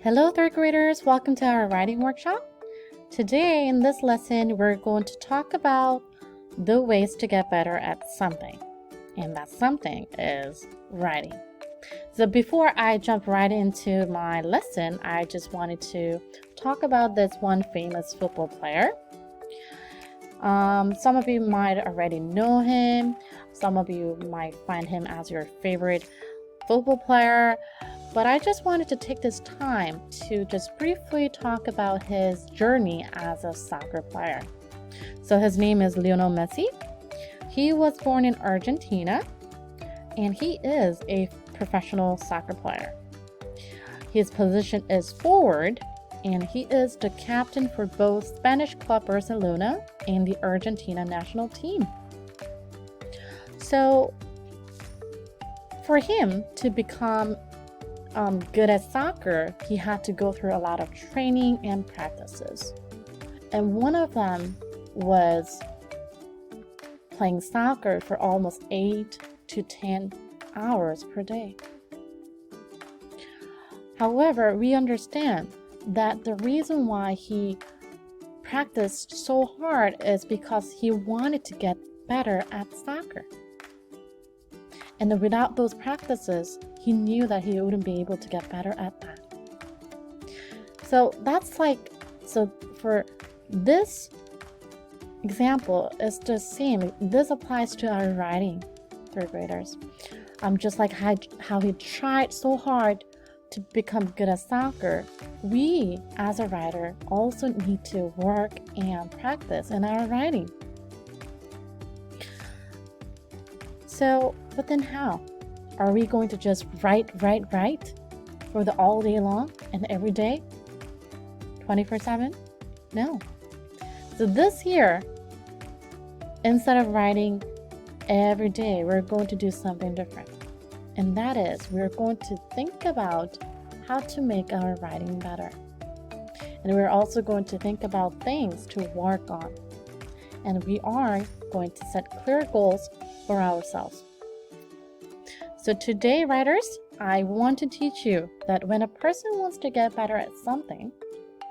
Hello third graders, welcome to our writing workshop. Today in this lesson we're going to talk about the ways to get better at something, and that something is writing. So before I jump right into my lesson, I just wanted to talk about this one famous football player. Some of you might already know him, some of you might find him as your favorite football player, but I just wanted to take this time to just briefly talk about his journey as a soccer player. So his name is Lionel Messi. He was born in Argentina and he is a professional soccer player. His position is forward and he is the captain for both Spanish club Barcelona and the Argentina national team. So for him to become good at soccer, he had to go through a lot of training and practices. And one of them was playing soccer for almost 8 to 10 hours per day. However, we understand that the reason why he practiced so hard is because he wanted to get better at soccer. And without those practices, he knew that he wouldn't be able to get better at that. So for this example, it's the same. This applies to our writing, third graders. Just like how he tried so hard to become good at soccer, we as a writer also need to work and practice in our writing. So, but then how? Are we going to just write for the all day long and every day, 24/7? No. So this year, instead of writing every day, we're going to do something different. And that is, we're going to think about how to make our writing better. And we're also going to think about things to work on. And we are going to set clear goals for ourselves. So today, writers, I want to teach you that when a person wants to get better at something,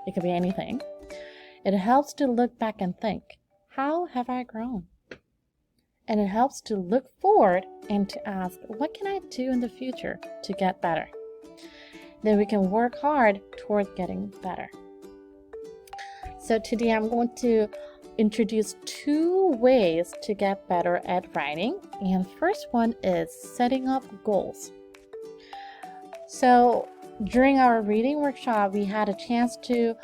it could be anything, it helps to look back and think, how have I grown? And it helps to look forward and to ask, what can I do in the future to get better? Then we can work hard towards getting better. So today I'm going to introduce 2 ways to get better at writing, and first one is setting up goals. So during our reading workshop, we had a chance to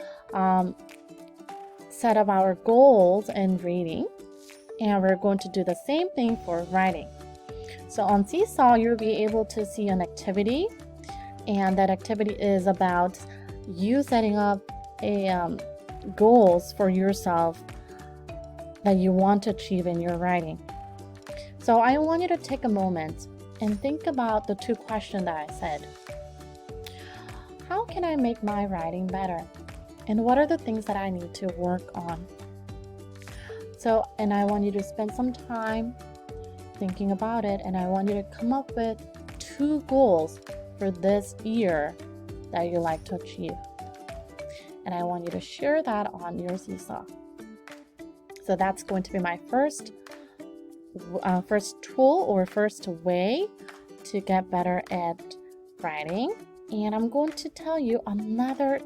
set up our goals in reading, and we're going to do the same thing for writing. So on Seesaw, you'll be able to see an activity, and that activity is about you setting up goals for yourself that you want to achieve in your writing. So I want you to take a moment and think about the 2 questions that I said. How can I make my writing better? And what are the things that I need to work on? So, and I want you to spend some time thinking about it, and I want you to come up with 2 goals for this year that you like to achieve. And I want you to share that on your Seesaw. So that's going to be my first tool or first way to get better at writing. And I'm going to tell you another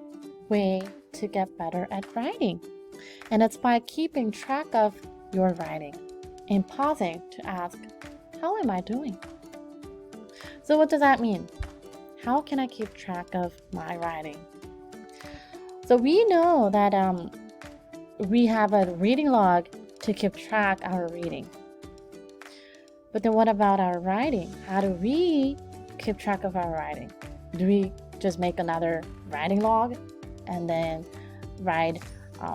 way to get better at writing. And it's by keeping track of your writing and pausing to ask, how am I doing? So what does that mean? How can I keep track of my writing? So we know that we have a reading log to keep track our reading. But then what about our writing? How do we keep track of our writing? Do we just make another writing log and then write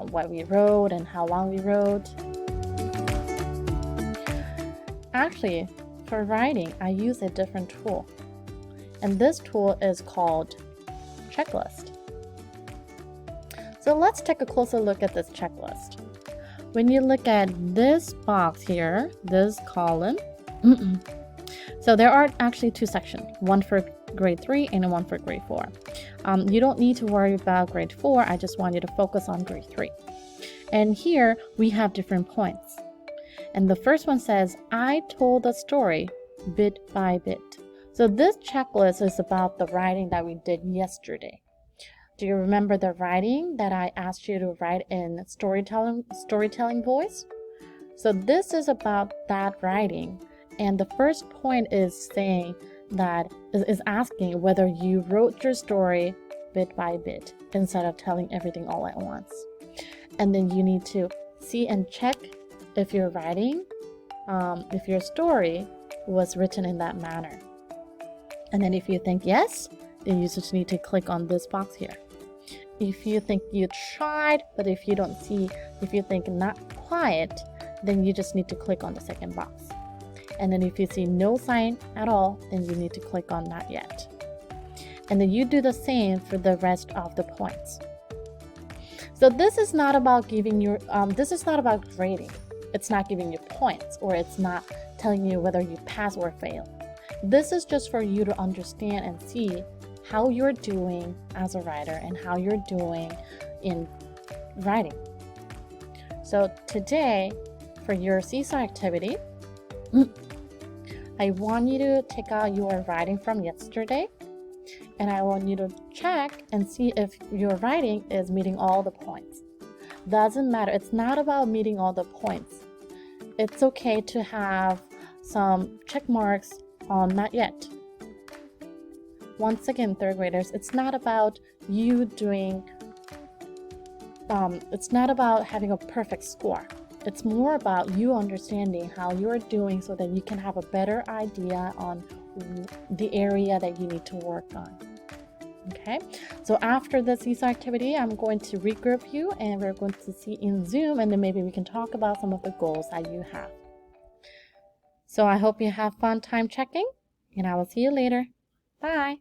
what we wrote and how long we wrote? Actually, for writing, I use a different tool. And this tool is called checklist. So let's take a closer look at this checklist. When you look at this box here, this column, so there are actually 2 sections, one for grade 3 and one for grade 4. You don't need to worry about grade 4. I just want you to focus on grade 3. And here we have different points. And the first one says, I told the story bit by bit. So this checklist is about the writing that we did yesterday. Do you remember the writing that I asked you to write in storytelling voice? So this is about that writing. And the first point is saying that is asking whether you wrote your story bit by bit instead of telling everything all at once. And then you need to see and check if your writing, if your story was written in that manner. And then if you think yes, then you just need to click on this box here. If you think you tried, but if you think not quite, then you just need to click on the second box. And then if you see no sign at all, then you need to click on not yet. And then you do the same for the rest of the points. So this is not about this is not about grading. It's not giving you points, or it's not telling you whether you pass or fail. This is just for you to understand and see how you're doing as a writer and how you're doing in writing. So today, for your seesaw activity, I want you to take out your writing from yesterday, and I want you to check and see if your writing is meeting all the points. Doesn't matter. It's not about meeting all the points. It's okay to have some check marks on not yet. Once again, third graders, it's not about you doing, it's not about having a perfect score. It's more about you understanding how you're doing so that you can have a better idea on the area that you need to work on. Okay, so after the seesaw activity, I'm going to regroup you and we're going to see in Zoom, and then maybe we can talk about some of the goals that you have. So I hope you have fun time checking, and I will see you later. Bye.